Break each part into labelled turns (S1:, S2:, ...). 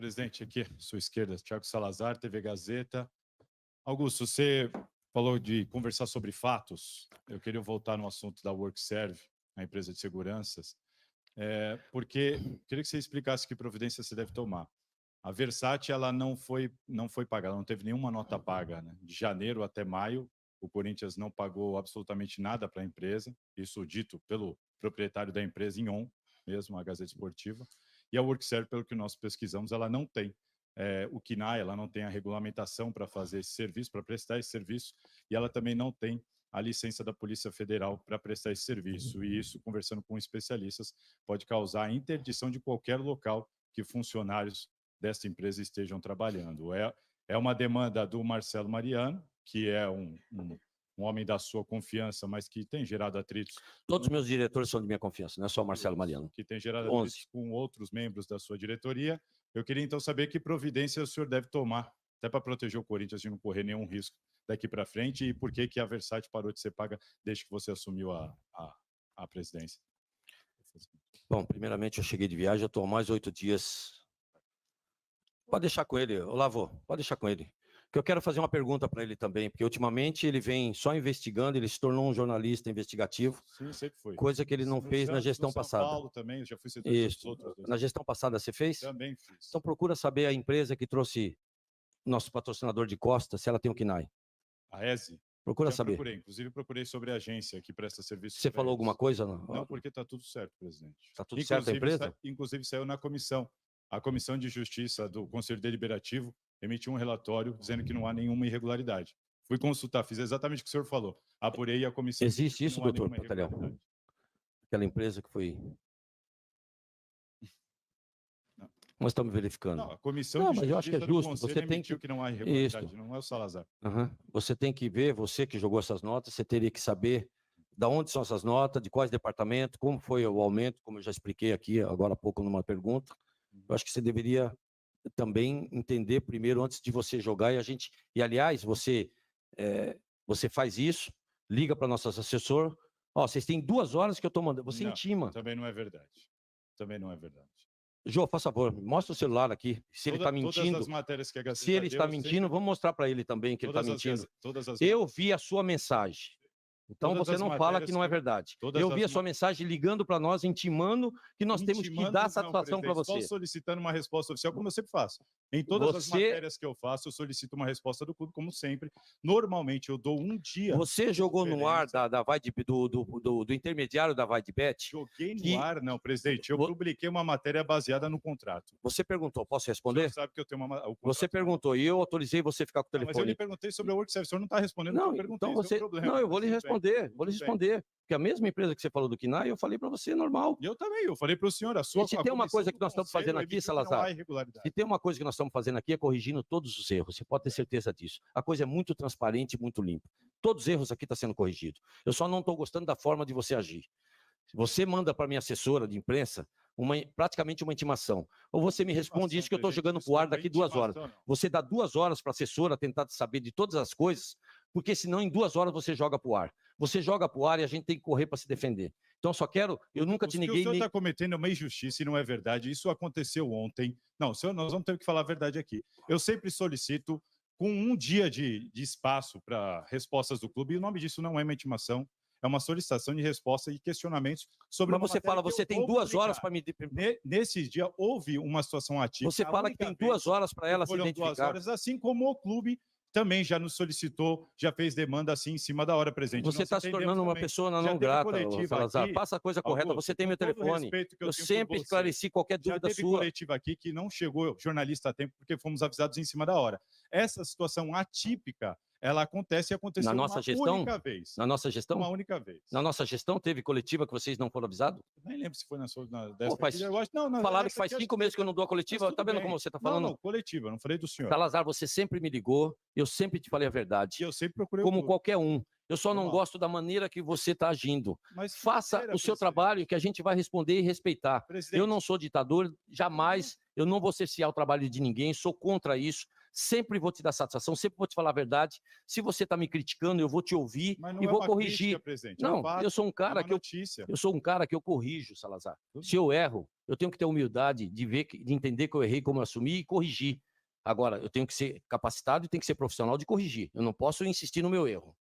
S1: Presidente, aqui, à sua esquerda, Thiago Salazar, TV Gazeta. Augusto, você falou de conversar sobre fatos. Eu queria voltar no assunto da WorkServe, a empresa de seguranças, porque queria que você explicasse que providência você deve tomar. A Versace, ela não foi paga, ela não teve nenhuma nota paga, né? De janeiro até maio, o Corinthians não pagou absolutamente nada para a empresa, isso dito pelo proprietário da empresa, em ON, mesmo, a Gazeta Esportiva. E a WorkServe, pelo que nós pesquisamos, ela não tem o CNAE, ela não tem a regulamentação para fazer esse serviço, para prestar esse serviço, e ela também não tem a licença da Polícia Federal para prestar esse serviço. E isso, conversando com especialistas, pode causar a interdição de qualquer local que funcionários dessa empresa estejam trabalhando. É uma demanda do Marcelo Mariano, que é um homem da sua confiança, mas que tem gerado atritos.
S2: Todos os meus diretores são de minha confiança, não é só o Marcelo Mariano.
S1: Que tem gerado atritos com outros membros da sua diretoria. Eu queria, então, saber que providência o senhor deve tomar, até para proteger o Corinthians de não correr nenhum risco daqui para frente, e por que a Versace parou de ser paga desde que você assumiu a presidência.
S2: Bom, primeiramente, eu cheguei de viagem, eu estou há mais 8 dias. Pode deixar com ele, Olavo, pode deixar com ele. Que eu quero fazer uma pergunta para ele também, porque ultimamente ele vem só investigando, ele se tornou um jornalista investigativo.
S1: Sim, sempre foi.
S2: Coisa que ele não fez na gestão passada.
S1: São Paulo também, eu já fui setor
S2: dos
S1: outros.
S2: Na gestão passada você fez?
S1: Também fiz.
S2: Então procura saber a empresa que trouxe nosso patrocinador de Costa, se ela tem o CNAE.
S1: A ESE?
S2: Procura saber.
S1: Inclusive procurei sobre a agência que presta serviço.
S2: Você falou alguma coisa?
S1: Não, porque está tudo certo, presidente.
S2: Está tudo certo a empresa?
S1: Inclusive saiu na comissão. A Comissão de Justiça do Conselho Deliberativo emitiu um relatório dizendo que não há nenhuma irregularidade. Fui consultar, fiz exatamente o que o senhor falou. Apurei e a comissão...
S2: Existe isso, doutor Pantalhão? Aquela empresa que foi...
S1: Não.
S2: Nós estamos verificando.
S1: Não, a Comissão de
S2: mas eu acho que é justo.
S1: Você tem que não há irregularidade,
S2: isso.
S1: não é o Salazar.
S2: Você tem que ver, você que jogou essas notas, você teria que saber de onde são essas notas, de quais departamentos, como foi o aumento, como eu já expliquei aqui agora há pouco numa pergunta. Eu acho que você deveria também entender primeiro antes de você jogar e aliás, você faz isso, liga para nossos assessor, vocês têm 2 horas que eu estou mandando, você intima.
S1: Também não é verdade. Também não é verdade.
S2: Jô, faz favor, mostra o celular aqui, se ele está mentindo.
S1: Todas as matérias que a Gazeta
S2: se ele está mentindo, vamos mostrar para ele também que ele está mentindo. Eu vi a sua mensagem. Então você não fala que não é verdade. Eu vi a sua mensagem ligando para nós, intimando que nós temos que dar satisfação para você.
S1: Estou solicitando uma resposta oficial, como eu sempre faço. Em todas as matérias que eu faço, eu solicito uma resposta do clube, como sempre. Normalmente eu dou um dia.
S2: Você jogou no ar do intermediário da VaideBet?
S1: Joguei no ar, não, presidente. Eu publiquei uma matéria baseada no contrato.
S2: Você perguntou, posso responder?
S1: Você sabe que eu tenho uma...
S2: Você perguntou e eu autorizei você ficar com o telefone.
S1: Mas eu lhe perguntei sobre a WorkServe, o senhor não está respondendo.
S2: Não, então você... Não, eu vou lhe responder. Vou lhe responder. Porque a mesma empresa que você falou do CNAE, eu falei para você, normal.
S1: Eu também, eu falei para o senhor.
S2: E se tem uma coisa que nós estamos fazendo aqui, Salazar, se tem uma coisa que nós estamos fazendo aqui é corrigindo todos os erros, você pode ter certeza disso. A coisa é muito transparente e muito limpa. Todos os erros aqui estão sendo corrigidos. Eu só não estou gostando da forma de você agir. Você manda para minha assessora de imprensa praticamente uma intimação. Ou você me responde isso que eu estou jogando para o ar daqui 2 horas. Você dá 2 horas para a assessora tentar saber de todas as coisas, porque senão em 2 horas você joga para o ar. Você joga para o ar e a gente tem que correr para se defender. Então só quero, eu nunca te neguei...
S1: O senhor está cometendo uma injustiça e não é verdade. Isso aconteceu ontem. Não, senhor, nós vamos ter que falar a verdade aqui. Eu sempre solicito com um dia de espaço para respostas do clube, e o nome disso não é uma intimação, é uma solicitação de resposta e questionamentos sobre...
S2: Mas você fala, você tem 2 horas para me...
S1: Nesse dia houve uma situação atípica.
S2: Você fala que tem 2 horas para ela se identificar.
S1: 2 horas, assim como o clube também já nos solicitou, já fez demanda assim em cima da hora, presidente.
S2: Você está se tornando uma pessoa não grata, Salazar. Faça a coisa correta, você tem meu telefone. Eu sempre esclareci qualquer dúvida sua.
S1: Já teve coletiva aqui que não chegou jornalista a tempo porque fomos avisados em cima da hora. Essa situação atípica, ela acontece e aconteceu
S2: uma única vez. Na nossa gestão?
S1: Uma única vez.
S2: Na nossa gestão teve coletiva que vocês não foram avisados?
S1: Nem lembro se foi na sua...
S2: Falaram que faz 5 meses que eu não dou a coletiva. Tá vendo como você está falando?
S1: Não, coletiva, não falei do senhor.
S2: Salazar, você sempre me ligou, eu sempre te falei a verdade.
S1: E eu sempre procurei
S2: como qualquer um. Eu só não gosto da maneira que você está agindo.
S1: Mas
S2: faça o seu trabalho que a gente vai responder e respeitar. Presidente. Eu não sou ditador, jamais. Eu não vou cercear o trabalho de ninguém, sou contra isso. Sempre vou te dar satisfação, sempre vou te falar a verdade. Se você está me criticando, eu vou te ouvir e vou corrigir.
S1: Crítica,
S2: não, eu sou um cara que eu sou um cara que eu corrijo, Salazar. Se eu erro, eu tenho que ter humildade de entender que eu errei, como eu assumi e corrigir. Agora, eu tenho que ser capacitado e tenho que ser profissional de corrigir. Eu não posso insistir no meu erro.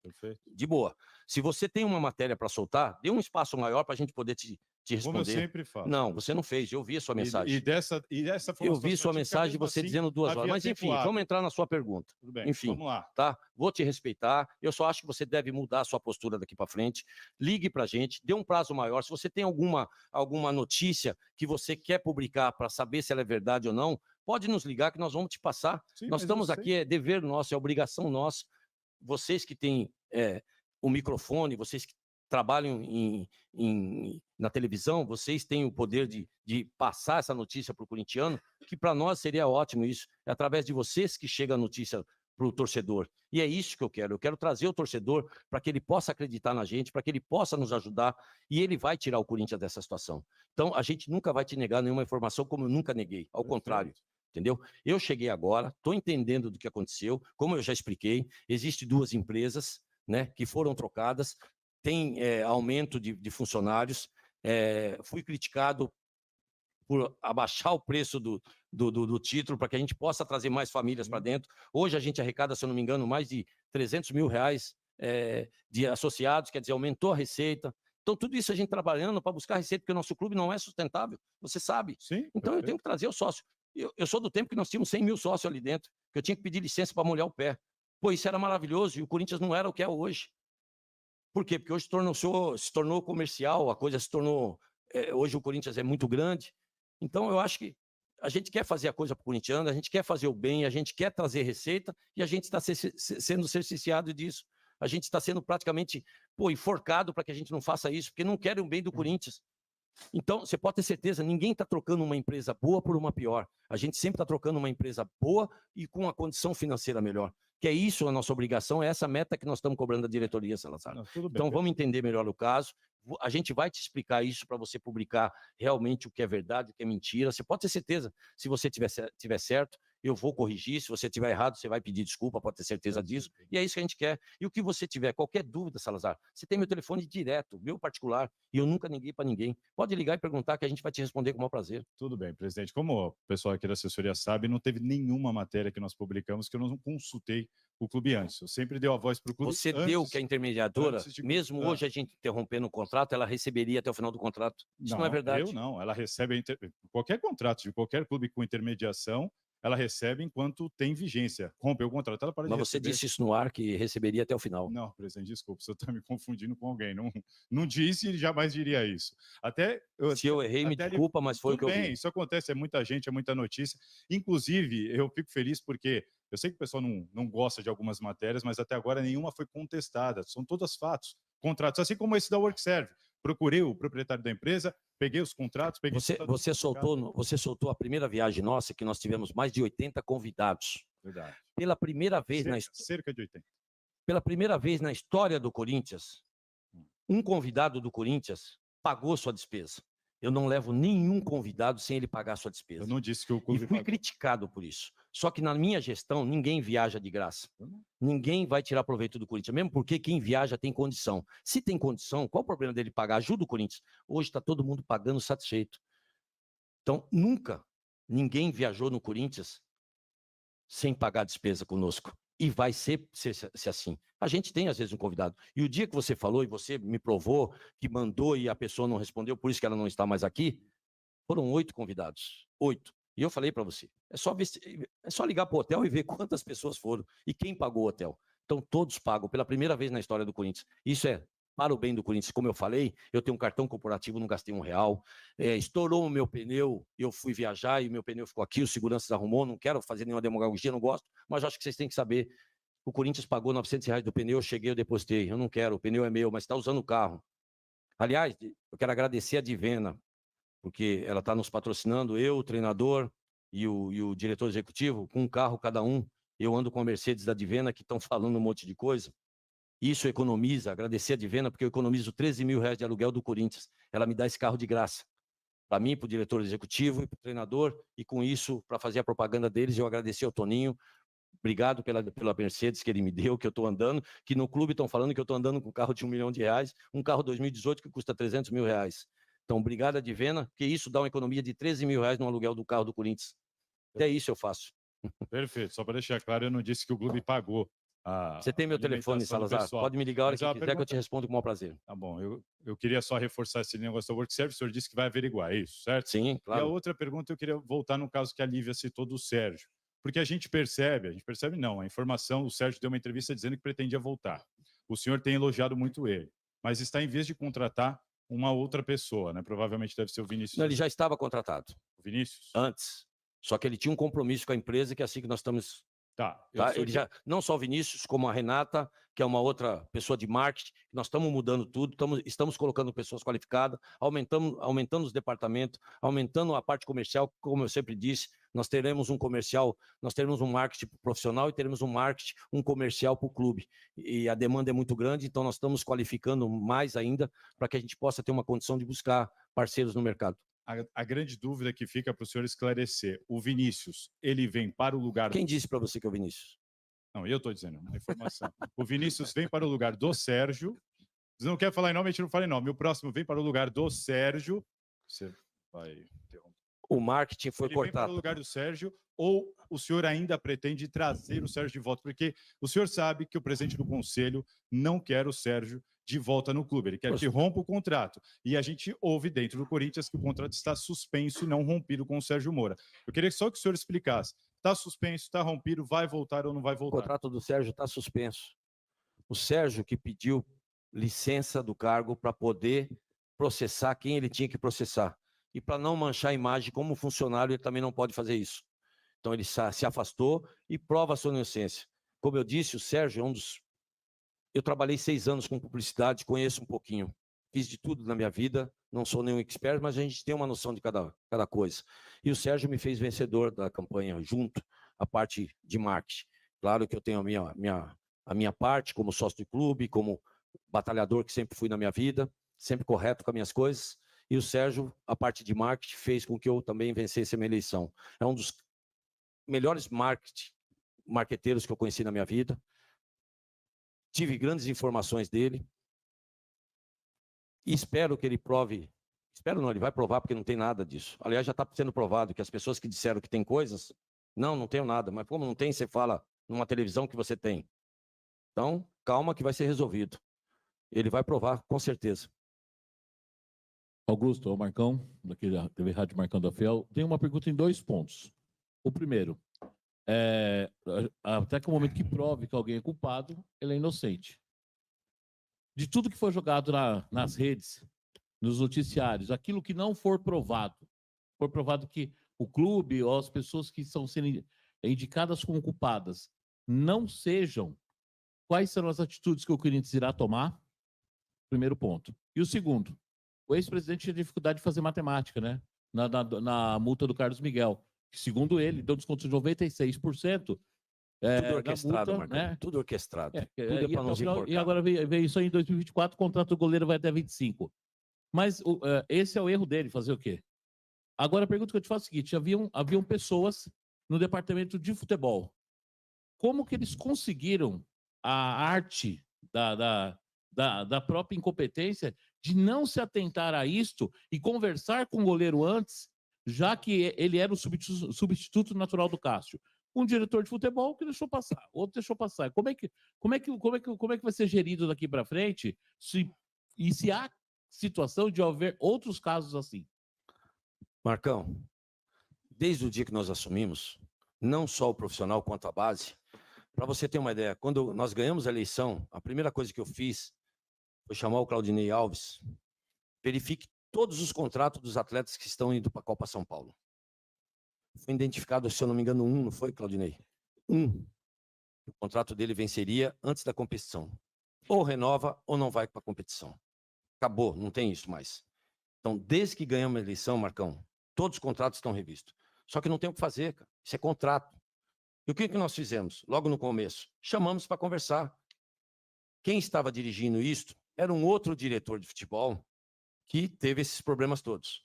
S1: Perfeito.
S2: De boa. Se você tem uma matéria para soltar, dê um espaço maior para a gente poder te responder.
S1: Como eu sempre faço.
S2: Não, você não fez. Eu vi a sua mensagem.
S1: E essa foi
S2: eu vi sua mensagem, você assim, dizendo 2 horas. Mas, enfim, vamos entrar na sua pergunta.
S1: Tudo bem,
S2: enfim,
S1: vamos lá.
S2: Tá? Vou te respeitar. Eu só acho que você deve mudar a sua postura daqui para frente. Ligue para a gente, dê um prazo maior. Se você tem alguma notícia que você quer publicar para saber se ela é verdade ou não, pode nos ligar que nós vamos te passar. Sim, nós estamos aqui, é dever nosso, é obrigação nossa. Vocês que têm o microfone, vocês que trabalham na televisão, vocês têm o poder de passar essa notícia para o corintiano, que para nós seria ótimo isso. É através de vocês que chega a notícia para o torcedor. E é isso que eu quero. Eu quero trazer o torcedor para que ele possa acreditar na gente, para que ele possa nos ajudar, e ele vai tirar o Corinthians dessa situação. Então, a gente nunca vai te negar nenhuma informação, como eu nunca neguei. Ao contrário. Entendeu? Eu cheguei agora, estou entendendo do que aconteceu, como eu já expliquei, existem 2 empresas, né, que foram trocadas, tem aumento de funcionários, fui criticado por abaixar o preço do título para que a gente possa trazer mais famílias para dentro. Hoje a gente arrecada, se eu não me engano, mais de 300 mil reais de associados, quer dizer, aumentou a receita. Então, tudo isso a gente trabalhando para buscar receita, porque o nosso clube não é sustentável, você sabe.
S1: Sim,
S2: então, eu tenho que trazer o sócio. Eu sou do tempo que nós tínhamos 100 mil sócios ali dentro, que eu tinha que pedir licença para molhar o pé. Pô, isso era maravilhoso, e o Corinthians não era o que é hoje. Por quê? Porque hoje se tornou comercial, a coisa se tornou... hoje o Corinthians é muito grande. Então, eu acho que a gente quer fazer a coisa para o corintiano, a gente quer fazer o bem, a gente quer trazer receita, e a gente está sendo cerceado disso. A gente está sendo praticamente enforcado para que a gente não faça isso, porque não querem o bem do Corinthians. Então, você pode ter certeza, ninguém está trocando uma empresa boa por uma pior. A gente sempre está trocando uma empresa boa e com uma condição financeira melhor. Que é isso a nossa obrigação, é essa meta que nós estamos cobrando da diretoria, Salazar. Não, então, vamos entender melhor o caso. A gente vai te explicar isso para você publicar realmente o que é verdade, o que é mentira. Você pode ter certeza, se você tiver certo, eu vou corrigir. Se você tiver errado, você vai pedir desculpa, pode ter certeza disso. E é isso que a gente quer. E o que você tiver, qualquer dúvida, Salazar, você tem meu telefone direto, meu particular, e eu nunca neguei para ninguém. Pode ligar e perguntar que a gente vai te responder com o maior prazer.
S1: Tudo bem, presidente. Como o pessoal aqui da assessoria sabe, não teve nenhuma matéria que nós publicamos que eu não consultei o clube antes. Eu sempre dei a voz para o clube.
S2: Você deu que a intermediadora, mesmo hoje a gente interrompendo o contrato, ela receberia até o final do contrato. Isso não é verdade?
S1: Eu não. Ela recebe qualquer contrato de qualquer clube com intermediação, ela recebe enquanto tem vigência. Rompeu o contrato, ela para de
S2: receber. Mas você disse isso no ar, que receberia até o final.
S1: Não, presidente, desculpa, o senhor está me confundindo com alguém. Não disse e jamais diria isso.
S2: Se eu errei, me desculpa, mas foi o que eu vi.
S1: Tudo bem, isso acontece, é muita gente, é muita notícia. Inclusive, eu fico feliz porque eu sei que o pessoal não gosta de algumas matérias, mas até agora nenhuma foi contestada. São todas fatos, contratos, assim como esse da WorkServe. Procurei o proprietário da empresa, peguei os contratos, peguei...
S2: Você soltou a primeira viagem nossa, que nós tivemos mais de 80 convidados.
S1: Verdade.
S2: Pela primeira vez
S1: cerca de 80.
S2: Pela primeira vez na história do Corinthians, um convidado do Corinthians pagou sua despesa. Eu não levo nenhum convidado sem ele pagar sua despesa.
S1: Eu não disse que o clube...
S2: E fui criticado por isso. Só que na minha gestão, ninguém viaja de graça. Ninguém vai tirar proveito do Corinthians, mesmo porque quem viaja tem condição. Se tem condição, qual o problema dele pagar? Ajuda o Corinthians. Hoje está todo mundo pagando satisfeito. Então, nunca ninguém viajou no Corinthians sem pagar despesa conosco. E vai ser assim. A gente tem, às vezes, um convidado. E o dia que você falou e você me provou que mandou e a pessoa não respondeu, por isso que ela não está mais aqui, foram 8 convidados. 8. E eu falei para você, é só ligar para o hotel e ver quantas pessoas foram e quem pagou o hotel. Então, todos pagam pela primeira vez na história do Corinthians. Isso é para o bem do Corinthians. Como eu falei, eu tenho um cartão corporativo, não gastei R$1. Estourou o meu pneu, eu fui viajar e o meu pneu ficou aqui, o segurança arrumou, não quero fazer nenhuma demagogia, não gosto, mas acho que vocês têm que saber. O Corinthians pagou R$900 do pneu, eu cheguei, eu depositei. Eu não quero, o pneu é meu, mas está usando o carro. Aliás, eu quero agradecer a Divena, porque ela está nos patrocinando, eu, o treinador e o diretor executivo, com um carro cada um. Eu ando com a Mercedes da Divena, que estão falando um monte de coisa. Isso economiza, agradecer a Divena, porque eu economizo R$13 mil de aluguel do Corinthians. Ela me dá esse carro de graça. Para mim, para o diretor executivo e para o treinador, e com isso, para fazer a propaganda deles, eu agradeci ao Toninho. Obrigado pela Mercedes que ele me deu, que eu estou andando, que no clube estão falando que eu estou andando com um carro de R$1 milhão, um carro 2018 que custa R$300 mil. Então, Brigada de Vena, que isso dá uma economia de R$13 mil no aluguel do carro do Corinthians. Até isso eu faço.
S1: Perfeito. Só para deixar claro, eu não disse que o clube pagou
S2: Você tem meu telefone, Salazar? Pode me ligar a hora que quiser, que eu te respondo com o maior prazer.
S1: Tá bom. Eu queria só reforçar esse negócio do Work Service. O senhor disse que vai averiguar, é isso, certo?
S2: Sim, claro.
S1: E a outra pergunta, eu queria voltar no caso que a Lívia citou do Sérgio. Porque a gente percebe não, a informação, o Sérgio deu uma entrevista dizendo que pretendia voltar. O senhor tem elogiado muito ele, mas está em vez de contratar uma outra pessoa, né? Provavelmente deve ser o Vinícius.
S2: Não, ele já estava contratado.
S1: O Vinícius?
S2: Antes. Só que ele tinha um compromisso com a empresa, que é assim que nós estamos... Tá? Ele já, não só o Vinícius, como a Renata, que é uma outra pessoa de marketing, nós estamos mudando tudo, estamos colocando pessoas qualificadas, aumentando os departamentos, aumentando a parte comercial, como eu sempre disse, nós teremos um comercial, nós teremos um marketing profissional e teremos um comercial para o clube. E a demanda é muito grande, então nós estamos qualificando mais ainda para que a gente possa ter uma condição de buscar parceiros no mercado.
S1: A grande dúvida que fica para o senhor esclarecer, o Vinícius, ele vem para o lugar...
S2: Quem disse para você que é o Vinícius?
S1: Não, eu estou dizendo, uma informação. O Vinícius vem para o lugar do Sérgio. Você não quer falar em nome, a gente não fala em nome. O próximo vem para o lugar do Sérgio. Você vai interromper.
S2: O marketing foi cortado.
S1: Ele vem para o lugar do Sérgio, ou o senhor ainda pretende trazer o Sérgio de volta? Porque o senhor sabe que o presidente do conselho não quer o Sérgio de volta no clube. Ele quer que rompa o contrato. E a gente ouve dentro do Corinthians que o contrato está suspenso e não rompido com o Sérgio Moura. Eu queria só que o senhor explicasse. Está suspenso, está rompido, vai voltar ou não vai voltar?
S2: O contrato do Sérgio está suspenso. O Sérgio que pediu licença do cargo para poder processar quem ele tinha que processar. E para não manchar a imagem como funcionário, ele também não pode fazer isso. Então ele se afastou e prova a sua inocência. Como eu disse, o Sérgio é um dos... Eu trabalhei 6 anos com publicidade, conheço um pouquinho. Fiz de tudo na minha vida, não sou nenhum expert, mas a gente tem uma noção de cada coisa. E o Sérgio me fez vencedor da campanha, junto à parte de marketing. Claro que eu tenho a minha parte como sócio do clube, como batalhador que sempre fui na minha vida, sempre correto com as minhas coisas. E o Sérgio, a parte de marketing, fez com que eu também vencesse a minha eleição. É um dos melhores marqueteiros que eu conheci na minha vida. Tive grandes informações dele. E espero que ele prove... Espero não, ele vai provar porque não tem nada disso. Aliás, já está sendo provado que as pessoas que disseram que tem coisas... Não tenho nada. Mas como não tem, você fala numa televisão que você tem. Então, calma que vai ser resolvido. Ele vai provar, com certeza.
S3: Augusto, é o Marcão, daqui da TV Rádio Marcão da Fiel. Tem uma pergunta em 2 pontos. O primeiro, até que o momento que prove que alguém é culpado, ele é inocente. De tudo que foi jogado nas redes, nos noticiários, aquilo que não for provado que o clube ou as pessoas que estão sendo indicadas como culpadas não sejam, quais serão as atitudes que o Corinthians irá tomar? Primeiro ponto. E o segundo, o ex-presidente tinha dificuldade de fazer matemática, né? Na multa do Carlos Miguel, que, segundo ele, deu desconto de 96%.
S2: Tudo orquestrado,
S3: multa,
S2: Marcão, né? Tudo orquestrado. Tudo
S3: para nos importar. E agora veio isso aí em 2024, o contrato do goleiro vai até 25. Mas esse é o erro dele, fazer o quê? Agora a pergunta que eu te faço é a seguinte, haviam pessoas no departamento de futebol. Como que eles conseguiram a arte da própria incompetência de não se atentar a isto e conversar com o goleiro antes, já que ele era o substituto natural do Cássio? Um diretor de futebol que deixou passar, outro deixou passar. Como é que vai ser gerido daqui para frente se há situação de haver outros casos assim?
S2: Marcão, desde o dia que nós assumimos, não só o profissional quanto a base, para você ter uma ideia, quando nós ganhamos a eleição, a primeira coisa que eu fiz foi chamar o Claudinei Alves, verifique todos os contratos dos atletas que estão indo para a Copa São Paulo. Foi identificado, se eu não me engano, não foi, Claudinei? O contrato dele venceria antes da competição. Ou renova ou não vai para a competição. Acabou, não tem isso mais. Então, desde que ganhamos a eleição, Marcão, todos os contratos estão revistos. Só que não tem o que fazer, cara. Isso é contrato. E o que nós fizemos? Logo no começo, chamamos para conversar. Quem estava dirigindo isto era um outro diretor de futebol que teve esses problemas todos.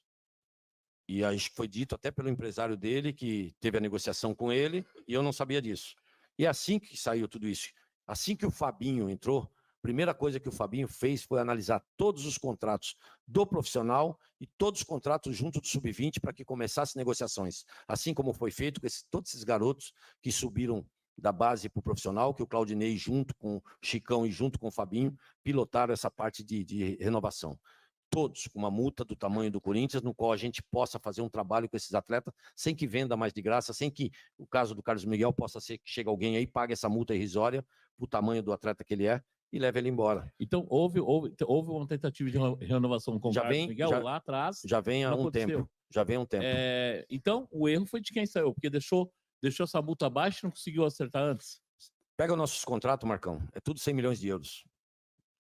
S2: E acho que foi dito até pelo empresário dele, que teve a negociação com ele, e eu não sabia disso. E assim que saiu tudo isso, assim que o Fabinho entrou, Primeira coisa que o Fabinho fez foi analisar todos os contratos do profissional e todos os contratos junto do sub-20 para que começasse negociações. Assim como foi feito com todos esses garotos que subiram da base para o profissional, que o Claudinei, junto com o Chicão e junto com o Fabinho, pilotaram essa parte de renovação. Todos com uma multa do tamanho do Corinthians, no qual a gente possa fazer um trabalho com esses atletas, sem que venda mais de graça, sem que o caso do Carlos Miguel possa ser que chegue alguém aí, pague essa multa irrisória para o tamanho do atleta que ele é e leve ele embora.
S3: Então, houve uma tentativa de renovação com o Carlos Miguel lá atrás.
S2: Já vem há um tempo. Já vem há um tempo.
S3: Então, o erro foi de quem saiu, porque deixou essa multa baixa e não conseguiu acertar antes.
S2: Pega nossos contratos, Marcão, é tudo 100 milhões de euros.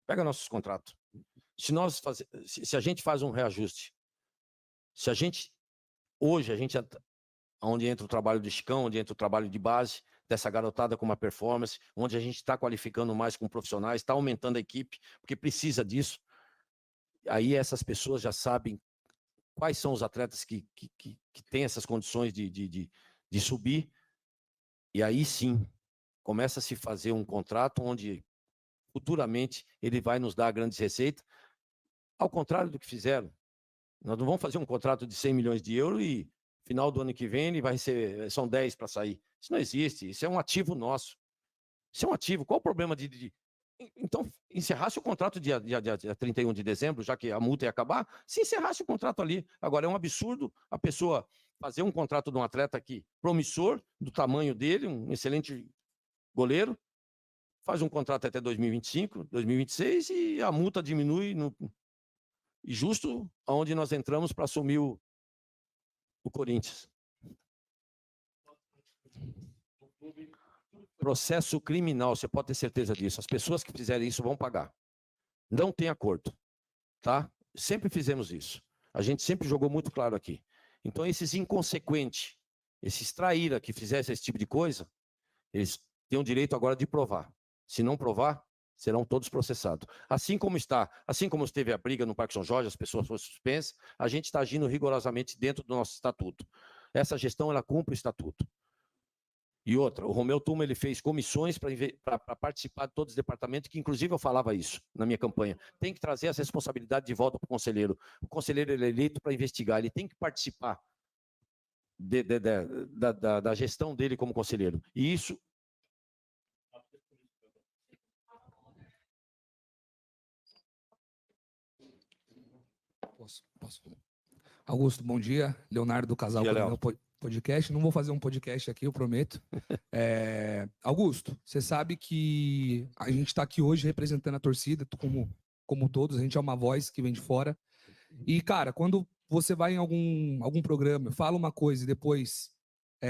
S2: Pega nossos contratos. Se a gente faz um reajuste, hoje, onde entra o trabalho de Chicão, onde entra o trabalho de base, dessa garotada com uma performance, onde a gente está qualificando mais com profissionais, está aumentando a equipe, porque precisa disso. Aí essas pessoas já sabem quais são os atletas que têm essas condições de subir, e aí sim, começa a se fazer um contrato onde futuramente ele vai nos dar grandes receitas, ao contrário do que fizeram. Nós não vamos fazer um contrato de 100 milhões de euros e final do ano que vem ele vai receber, são 10 para sair. Isso não existe, isso é um ativo nosso. Isso é um ativo. Qual o problema Então, encerrasse o contrato dia 31 de dezembro, já que a multa ia acabar, se encerrasse o contrato ali. Agora, é um absurdo a pessoa fazer um contrato de um atleta aqui promissor, do tamanho dele, um excelente goleiro, faz um contrato até 2025, 2026 e a multa diminui e justo aonde nós entramos para assumir o Corinthians. Processo criminal, você pode ter certeza disso. As pessoas que fizerem isso vão pagar. Não tem acordo, tá? Sempre fizemos isso. A gente sempre jogou muito claro aqui. Então, esses inconsequentes, esses traíra que fizessem esse tipo de coisa, eles têm o direito agora de provar. Se não provar, serão todos processados. Assim como esteve a briga no Parque São Jorge, as pessoas foram suspensas, a gente está agindo rigorosamente dentro do nosso estatuto. Essa gestão, ela cumpre o estatuto. E outra, o Romeu Tuma, ele fez comissões para participar de todos os departamentos, que inclusive eu falava isso na minha campanha. Tem que trazer essa responsabilidade de volta para o conselheiro. O conselheiro, ele é eleito para investigar, ele tem que participar da gestão dele como conselheiro. E isso...
S4: Posso? Augusto, bom dia. Leonardo do Casal Podcast. Não vou fazer um podcast aqui, eu prometo. Augusto, você sabe que a gente está aqui hoje representando a torcida, como todos, a gente é uma voz que vem de fora. E, cara, quando você vai em algum programa, fala uma coisa e depois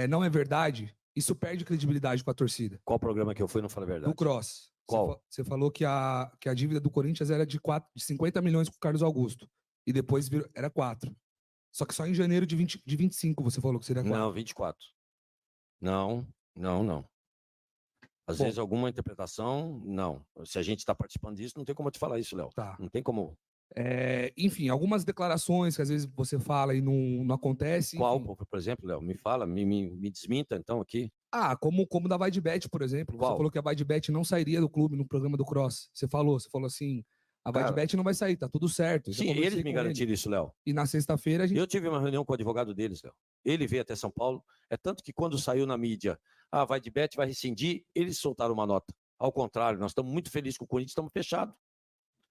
S4: não é verdade, isso perde credibilidade com a torcida.
S2: Qual programa que eu fui não falei a verdade?
S4: Do Cross.
S2: Qual?
S4: Você falou que a dívida do Corinthians era de 50 milhões com o Carlos Augusto. E depois era 4. Só que só em janeiro de 25 você falou que seria 4.
S2: Não, 24. Não. Às vezes alguma interpretação, não. Se a gente está participando disso, não tem como eu te falar isso, Léo.
S4: Tá.
S2: Não tem como.
S4: Enfim, algumas declarações que às vezes você fala e não acontece.
S2: Qual,
S4: enfim.
S2: por exemplo, Léo? Me fala, me desminta então aqui.
S4: Como da Vaidbet, por exemplo.
S2: Qual?
S4: Você falou que a Vaidbet não sairia do clube no programa do Cross. Você falou assim, a Vaidbet não vai sair, tá tudo certo.
S2: Sim, eles me garantiram isso, Léo.
S4: E na sexta-feira a gente...
S2: Eu tive uma reunião com o advogado deles, Léo. Ele veio até São Paulo. É tanto que quando saiu na mídia, a Vaidbet vai rescindir, eles soltaram uma nota. Ao contrário, nós estamos muito felizes com o Corinthians, estamos fechados.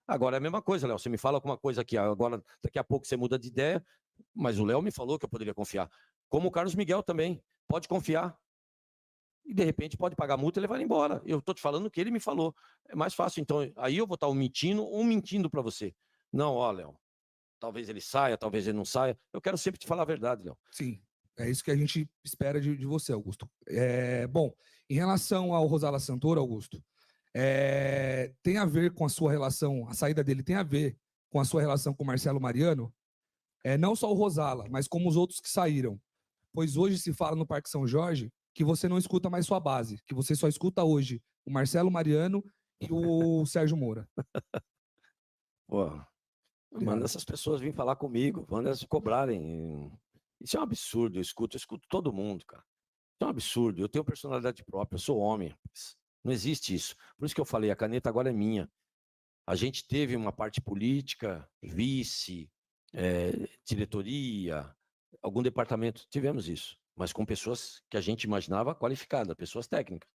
S2: Agora é a mesma coisa, Léo. Você me fala alguma coisa aqui, agora daqui a pouco você muda de ideia, mas o Léo me falou que eu poderia confiar. Como o Carlos Miguel também. Pode confiar. E de repente pode pagar multa e levar ele embora. Eu estou te falando o que ele me falou. É mais fácil. Então, aí eu vou estar mentindo para você. Não, ó, Léo. Talvez ele saia, talvez ele não saia. Eu quero sempre te falar a verdade, Léo.
S4: Sim, é isso que a gente espera de você, Augusto. Bom, em relação ao Rosala Santoro, Augusto, tem a ver com a sua relação, a saída dele tem a ver com a sua relação com o Marcelo Mariano? Não só o Rosala, mas como os outros que saíram. Pois hoje se fala no Parque São Jorge que você não escuta mais sua base, que você só escuta hoje o Marcelo Mariano e o Sérgio Moura.
S2: Pô, manda essas pessoas virem falar comigo, manda elas cobrarem. Isso é um absurdo, eu escuto todo mundo, cara. Isso é um absurdo, eu tenho personalidade própria, eu sou homem. Não existe isso. Por isso que eu falei, a caneta agora é minha. A gente teve uma parte política, vice, diretoria, algum departamento, tivemos isso, mas com pessoas que a gente imaginava qualificadas, pessoas técnicas.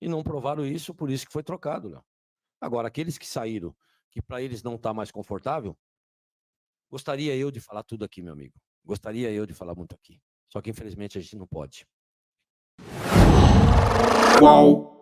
S2: E não provaram isso, por isso que foi trocado, Léo. Agora, aqueles que saíram, que para eles não está mais confortável, gostaria eu de falar tudo aqui, meu amigo. Gostaria eu de falar muito aqui. Só que, infelizmente, a gente não pode.
S5: Qual